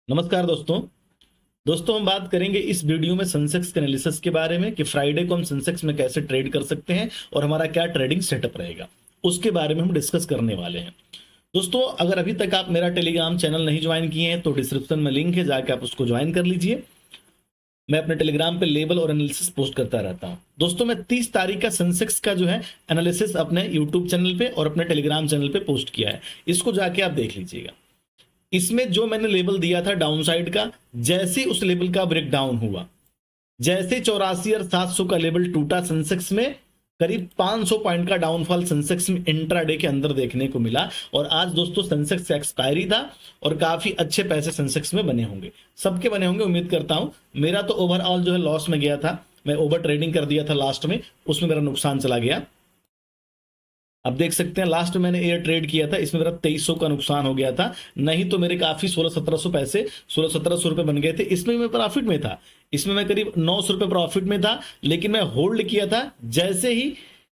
नमस्कार दोस्तों। हम बात करेंगे इस वीडियो में सेंसेक्स के एनालिसिस के बारे में कि फ्राइडे को हम सेंसेक्स में कैसे ट्रेड कर सकते हैं और हमारा क्या ट्रेडिंग सेटअप रहेगा, उसके बारे में हम डिस्कस करने वाले हैं। दोस्तों, अगर अभी तक आप मेरा टेलीग्राम चैनल नहीं ज्वाइन किए हैं तो डिस्क्रिप्शन में लिंक है, जाके आप उसको ज्वाइन कर लीजिए। मैं अपने टेलीग्राम पे लेबल और एनालिसिस पोस्ट करता रहता हूं। दोस्तों, मैं 30 तारीख का सेंसेक्स का जो है एनालिसिस अपने यूट्यूब चैनल पे और अपने टेलीग्राम चैनल पे पोस्ट किया है, इसको जाके आप देख लीजिएगा। इसमें जो मैंने लेवल दिया था डाउन साइड का, जैसे उस लेवल का ब्रेकडाउन हुआ, जैसे 84,700 का लेवल टूटा सेंसेक्स में, करीब 500 पॉइंट का डाउनफॉल सेंसेक्स में इंट्राडे के अंदर देखने को मिला। और आज दोस्तों सेंसेक्स एक्सपायरी था और काफी अच्छे पैसे सेंसेक्स में बने होंगे, सबके बने होंगे उम्मीद करता हूं। मेरा तो ओवरऑल जो है लॉस में गया था, मैं ओवर ट्रेडिंग कर दिया था लास्ट में, उसमें मेरा नुकसान चला गया। अब देख सकते हैं लास्ट में मैंने एयर ट्रेड किया था, इसमें मेरा 2300 का नुकसान हो गया था। नहीं तो मेरे काफी 1600-1700 पैसे, 1600-1700 रुपए बन गए थे। इसमें मैं प्रॉफिट में था, इसमें मैं करीब 900 रुपए प्रॉफिट में था, लेकिन मैं होल्ड किया था। जैसे ही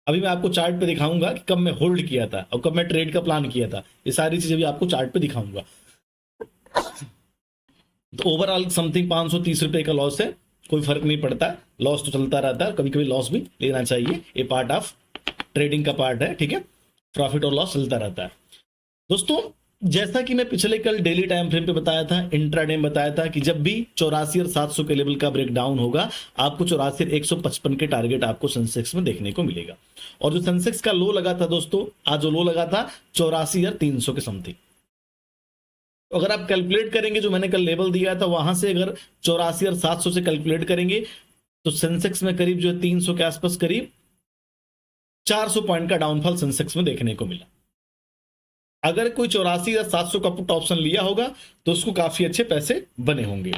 अभी मैं आपको चार्ट पे दिखाऊंगा कि कब मैं होल्ड किया था और कब मैं ट्रेड का प्लान किया था, ये सारी चीजें भी आपको चार्ट पे दिखाऊंगा। तो ओवरऑल समथिंग 530 रुपए का लॉस है, कोई फर्क नहीं पड़ता, लॉस तो चलता रहता है, कभी कभी लॉस भी लेना चाहिए, ये पार्ट ऑफ ट्रेडिंग का पार्ट है, ठीक है। प्रॉफिट और लॉस चलता रहता है। दोस्तों, जैसा कि मैं पिछले कल डेली टाइम फ्रेम पे बताया था, इंट्राडे में बताया था कि जब भी 84,700 के लेवल का ब्रेकडाउन होगा, आपको 84,155 के टारगेट आपको सेंसेक्स में देखने को मिलेगा। और जो सेंसेक्स का लो लगा था दोस्तों, आज जो लो लगा था 84,300 के समथिंग। अगर आप कैलकुलेट करेंगे, जो मैंने कल लेवल दिया था वहां से अगर 84,700 से कैलकुलेट करेंगे तो सेंसेक्स में करीब जो है 300 के आसपास, करीब 400 पॉइंट का डाउनफॉल सेंसेक्स में देखने को मिला। अगर कोई 84,700 का पुट ऑप्शन लिया होगा तो उसको काफी अच्छे पैसे बने होंगे।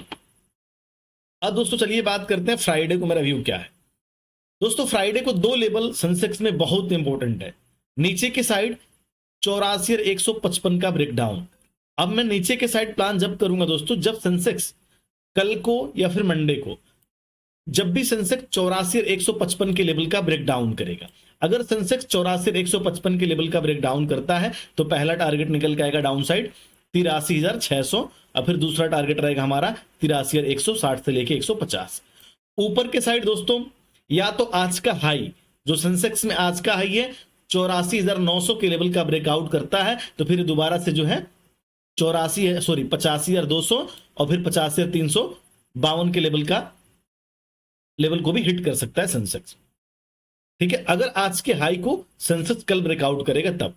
अब दोस्तों चलिए बात करते हैं फ्राइडे को मेरा व्यू क्या है। दोस्तों, फ्राइडे को दो लेवल सेंसेक्स में बहुत इंपॉर्टेंट है। नीचे के साइड 84,155 का ब्रेकडाउन। अब मैं नीचे के साइड प्लान जब करूंगा दोस्तों, जब सेंसेक्स कल को या फिर मंडे को, जब भी सेंसेक्स 84,155 के लेवल का ब्रेकडाउन करेगा, अगर सेंसेक्स 84,155 के लेवल का ब्रेकडाउन करता है तो पहला टारगेट निकल के आएगा डाउन साइड 83,600, और फिर दूसरा टारगेट रहेगा हमारा 83,160 से लेके 150। ऊपर के साइड दोस्तों, या तो आज का हाई, जो सेंसेक्स में आज का हाई है 84,900 के लेवल का ब्रेकआउट करता है तो फिर दोबारा से जो है 85,200 और फिर 85,352 के लेवल को भी हिट कर सकता है सेंसेक्स, ठीक है। अगर आज के हाई को सेंसेक्स कल ब्रेकआउट करेगा तब,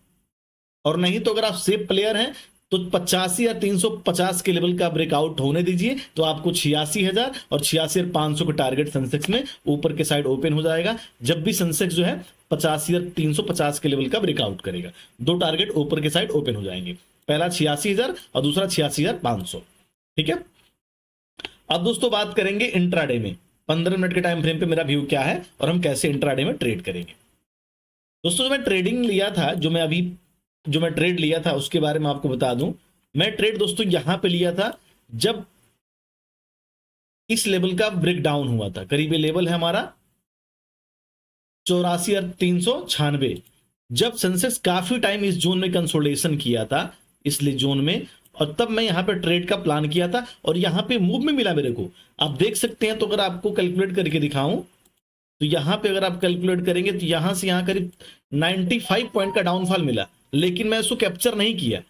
और नहीं तो अगर आप सेफ प्लेयर हैं तो 85,350 के लेवल का ब्रेकआउट होने दीजिए, तो आपको 86,000 और 86,500 का टारगेट सेंसेक्स में ऊपर के साइड ओपन हो जाएगा। जब भी सेंसेक्स जो है 85,350 के लेवल का ब्रेकआउट करेगा, दो टारगेट ऊपर के साइड ओपन हो जाएंगे, पहला 86,000 और दूसरा 86,500, ठीक है। अब दोस्तों बात करेंगे इंट्राडे में, 15 मिनट के टाइम फ्रेम पे मेरा व्यू क्या है और हम कैसे इंट्राडे में ट्रेड करेंगे। दोस्तों, जो मैं ट्रेडिंग लिया था, जो मैं ट्रेड लिया था उसके बारे में आपको बता दूं। मैं ट्रेड दोस्तों यहां पे लिया था जब इस लेवल का ब्रेकडाउन हुआ था, करीब ये लेवल है हमारा 84,396। जब सेंसेक्स काफी टाइम इस जोन में कंसोलिडेशन किया था, इसलिए जोन में, और तब मैं यहां पे ट्रेड का प्लान किया था और यहां पे मूव में मिला मेरे को, आप देख सकते हैं। तो अगर आपको कैलकुलेट करके दिखाऊं तो यहां पे अगर आप कैलकुलेट करेंगे तो यहां से यहां करीब 95 पॉइंट का डाउनफॉल मिला, लेकिन मैं उसको कैप्चर नहीं किया।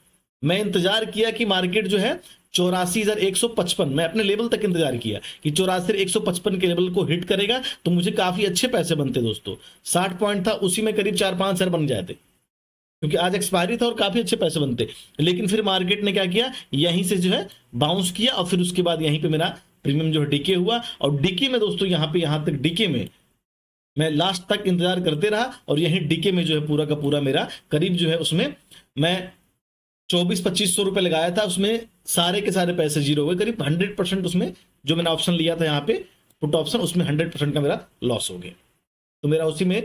मैं इंतजार किया कि मार्केट जो है 84,155, मैं अपने लेवल तक इंतजार किया कि 84,155 के लेवल को हिट करेगा तो मुझे काफी अच्छे पैसे बनते दोस्तों। 60 पॉइंट था, उसी में करीब 4-5 हजार बन जाते, क्योंकि आज एक्सपायरी था और काफी अच्छे पैसे बनते। लेकिन फिर मार्केट ने क्या किया, यहीं से जो है बाउंस किया और फिर उसके बाद यहीं पे मेरा प्रीमियम जो है डीके हुआ। और डीके में दोस्तों यहां तक डीके में मैं लास्ट तक इंतजार करते रहा, और यहीं डीके में जो है पूरा का पूरा मेरा करीब जो है उसमें मैं 24-2500 रुपए लगाया था, उसमें सारे के सारे पैसे जीरो हुए, करीब 100% उसमें जो मैंने ऑप्शन लिया था यहाँ पे पुट ऑप्शन, उसमें 100% का मेरा लॉस हो गया। तो मेरा उसी में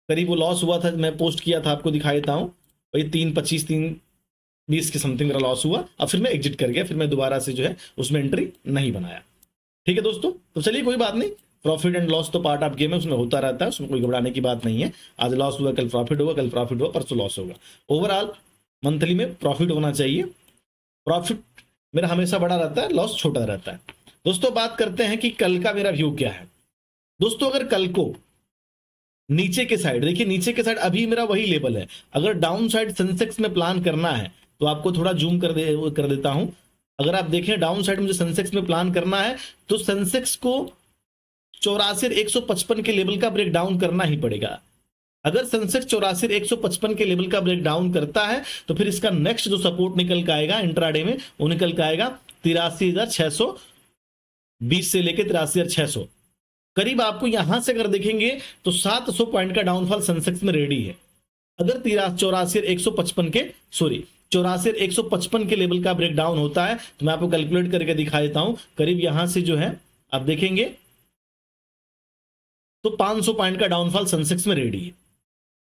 करीब वो लॉस हुआ था, मैं पोस्ट किया था, आपको दिखा देता हूँ भाई, 325 320 के समथिंग मेरा लॉस हुआ। अब फिर मैं एग्जिट कर गया, फिर मैं दोबारा से जो है उसमें एंट्री नहीं बनाया, ठीक है दोस्तों। तो चलिए कोई बात नहीं, प्रॉफिट एंड लॉस तो पार्ट ऑफ गेम है, उसमें होता रहता है, उसमें कोई घबराने की बात नहीं है। आज लॉस हुआ, कल प्रॉफिट होगा, कल प्रॉफिट हुआ, परसों लॉस होगा। ओवरऑल मंथली में प्रॉफिट होना चाहिए। प्रॉफिट मेरा हमेशा बड़ा रहता है, लॉस छोटा रहता है। दोस्तों बात करते हैं कि कल का मेरा व्यू क्या है। दोस्तों अगर कल को नीचे के साइड, देखिए नीचे के साइड अभी मेरा वही लेवल है, अगर डाउन साइड सेंसेक्स में प्लान करना है तो आपको थोड़ा जूम कर देता हूं। अगर आप देखें डाउन साइड मुझे सेंसेक्स में प्लान करना है तो सेंसेक्स को 84,155 के लेवल का ब्रेक डाउन करना ही पड़ेगा। अगर सेंसेक्स 84,155 के लेवल का ब्रेक डाउन करता है तो फिर इसका नेक्स्ट जो सपोर्ट निकल के आएगा इंट्राडे में, वो निकल के आएगा 83,620 से लेकर 83,600 करीब। आपको यहां से अगर देखेंगे तो 700 पॉइंट का डाउनफॉल सेंसेक्स में रेडी है। अगर 84,155 के लेवल का ब्रेक डाउन होता है तो मैं आपको कैलकुलेट करके दिखा देता हूं, करीब यहां से जो है आप देखेंगे तो 500 पॉइंट का डाउनफॉल सेंसेक्स में रेडी है।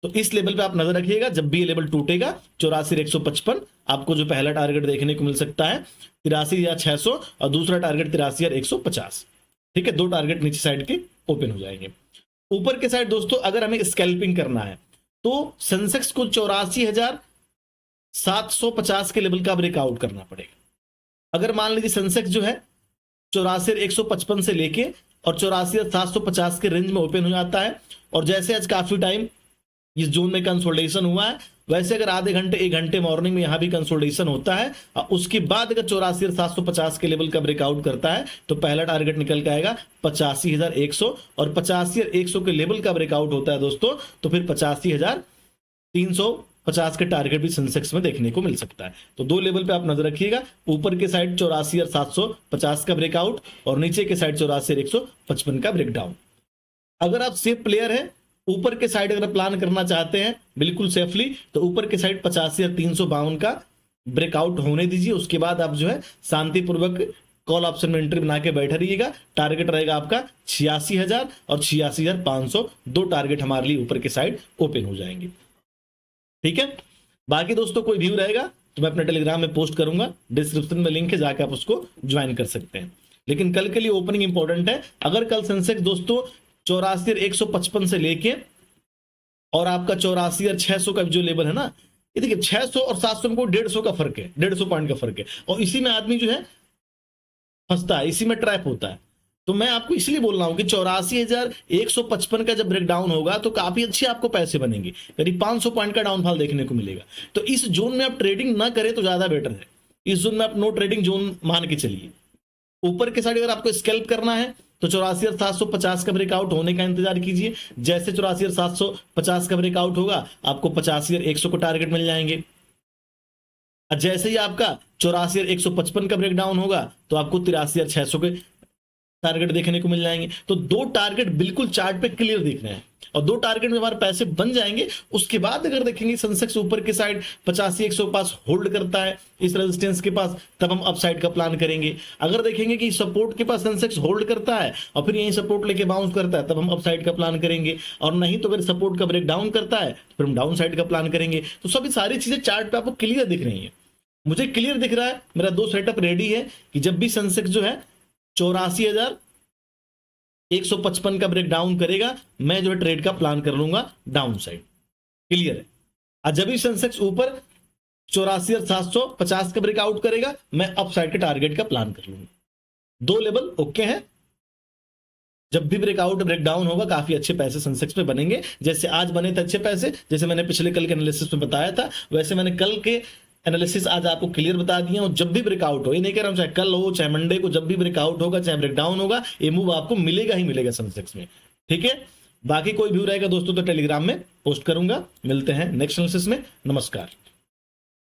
तो इस लेवल पे आप नजर रखिएगा, जब भी ये लेवल टूटेगा 84,155, आपको जो पहला टारगेट देखने को मिल सकता है 83,600 और दूसरा टारगेट 83,150। ठीक है, दो टारगेट नीचे साइड के ओपन हो जाएंगे। ऊपर के साइड दोस्तों अगर हमें स्कैल्पिंग करना है तो सेंसेक्स को 84,750 के लेवल का ब्रेकआउट करना पड़ेगा। अगर मान लीजिए सेंसेक्स जो है 84,155 से लेके और 84,750 के रेंज में ओपन हो जाता है, और जैसे आज काफी टाइम इस जोन में कंसोलिडेशन हुआ है, वैसे अगर आधे घंटे 1 घंटे मॉर्निंग में यहां भी कंसोलिडेशन होता है, उसके बाद अगर 84,750 के लेवल का ब्रेकआउट करता है तो पहला टारगेट निकल के आएगा 85,100, और 85,100 के लेवल का ब्रेकआउट होता है दोस्तों तो फिर 85,350 के टारगेट भी सेंसेक्स में देखने को मिल सकता है। तो दो लेवल पे आप नजर रखिएगा, ऊपर के साइड 84,750 का ब्रेकआउट और नीचे के साइड 84,155 का ब्रेकडाउन। अगर आप सेफ प्लेयर है, ऊपर के साइड अगर प्लान करना चाहते हैं बिल्कुल सेफली, तो ऊपर के साइड 85,352 का ब्रेकआउट होने दीजिए। उसके बाद आप जो है शांतिपूर्वक कॉल ऑप्शन में एंट्री बना के बैठे रहिएगा। टारगेट रहेगा आपका 86,000 और 86,500, दो टारगेट हमारे लिए ऊपर के साइड ओपन हो जाएंगे। ठीक है, बाकी दोस्तों कोई व्यू रहेगा तो मैं अपने टेलीग्राम में पोस्ट करूंगा, डिस्क्रिप्शन में लिंक है, जाके आप उसको ज्वाइन कर सकते हैं। लेकिन कल के लिए ओपनिंग इंपॉर्टेंट है। अगर कल सेंसेक्स दोस्तों 84,155 से लेके और आपका 84,600 का जो लेवल है ना, ये देखिए 600 और 700 में कोई 150 का फर्क है, 150 पॉइंट का फर्क है, और इसी में आदमी जो है फंसता है, इसी में ट्रैप होता है। तो मैं आपको इसलिए बोल रहा हूं कि 84,155 का जब ब्रेकडाउन होगा तो काफी अच्छे आपको पैसे बनेंगे, करीब 500 पॉइंट का डाउनफॉल देखने को मिलेगा। तो इस जोन में आप ट्रेडिंग ना करें तो ज्यादा बेटर है। इस जोन में आप नो ट्रेडिंग जोन मान के चलिए। ऊपर के साइड अगर आपको स्कैल्प करना है तो 84,750 का ब्रेकआउट होने का इंतजार कीजिए। जैसे 84,750 का ब्रेकआउट होगा आपको 85,100 को टारगेट मिल जाएंगे। जैसे ही आपका 84,155 का ब्रेकडाउन होगा तो आपको 83,600 के टारगेट देखने को मिल जाएंगे। तो दो टारगेट बिल्कुल चार्ट पे क्लियर दिख रहे हैं, और दो टारगेट में हमारे पैसे बन जाएंगे। उसके बाद अगर देखेंगे सेंसेक्स ऊपर के साइड 85,100 के पास होल्ड करता है इस रेजिस्टेंस के पास, तब हम अपसाइड का प्लान करेंगे। अगर देखेंगे कि सपोर्ट के पास सेंसेक्स होल्ड करता है और फिर यही सपोर्ट लेके बाउंस करता है, तब हम अपसाइड का प्लान करेंगे। और नहीं तो अगर सपोर्ट का ब्रेक डाउन करता है तो फिर हम डाउन साइड का प्लान करेंगे। तो सभी सारी चीजें चार्ट पे आपको क्लियर दिख रही है। मुझे क्लियर दिख रहा है, मेरा दो सेटअप रेडी है कि जब भी सेंसेक्स जो है 84,155 का ब्रेक डाउन करेगा, मैं जो है ट्रेड का प्लान कर लूंगा डाउन साइड। क्लियर है। और जब भी सेंसेक्स ऊपर 84,750 का ब्रेकआउट करेगा, मैं अप साइड के टारगेट का प्लान कर लूंगा। दो लेवल ओके हैं। जब भी ब्रेकआउट ब्रेक डाउन होगा काफी अच्छे पैसे सेंसेक्स में बनेंगे। जैसे आज बने थे अच्छे पैसे, जैसे मैंने पिछले कल के एनालिसिस में बताया था, वैसे मैंने कल के एनालिसिस आज आपको क्लियर बता दिया। और जब भी ब्रेकआउट हो, ये नहीं कह रहा हूं चाहे कल हो चाहे मंडे को, जब भी ब्रेकआउट होगा चाहे ब्रेकडाउन होगा, ये मूव आपको मिलेगा ही मिलेगा सेंसेक्स में। ठीक है, बाकी कोई व्यू रहेगा दोस्तों तो टेलीग्राम में पोस्ट करूंगा। मिलते हैं नेक्स्ट एनालिसिस में। नमस्कार।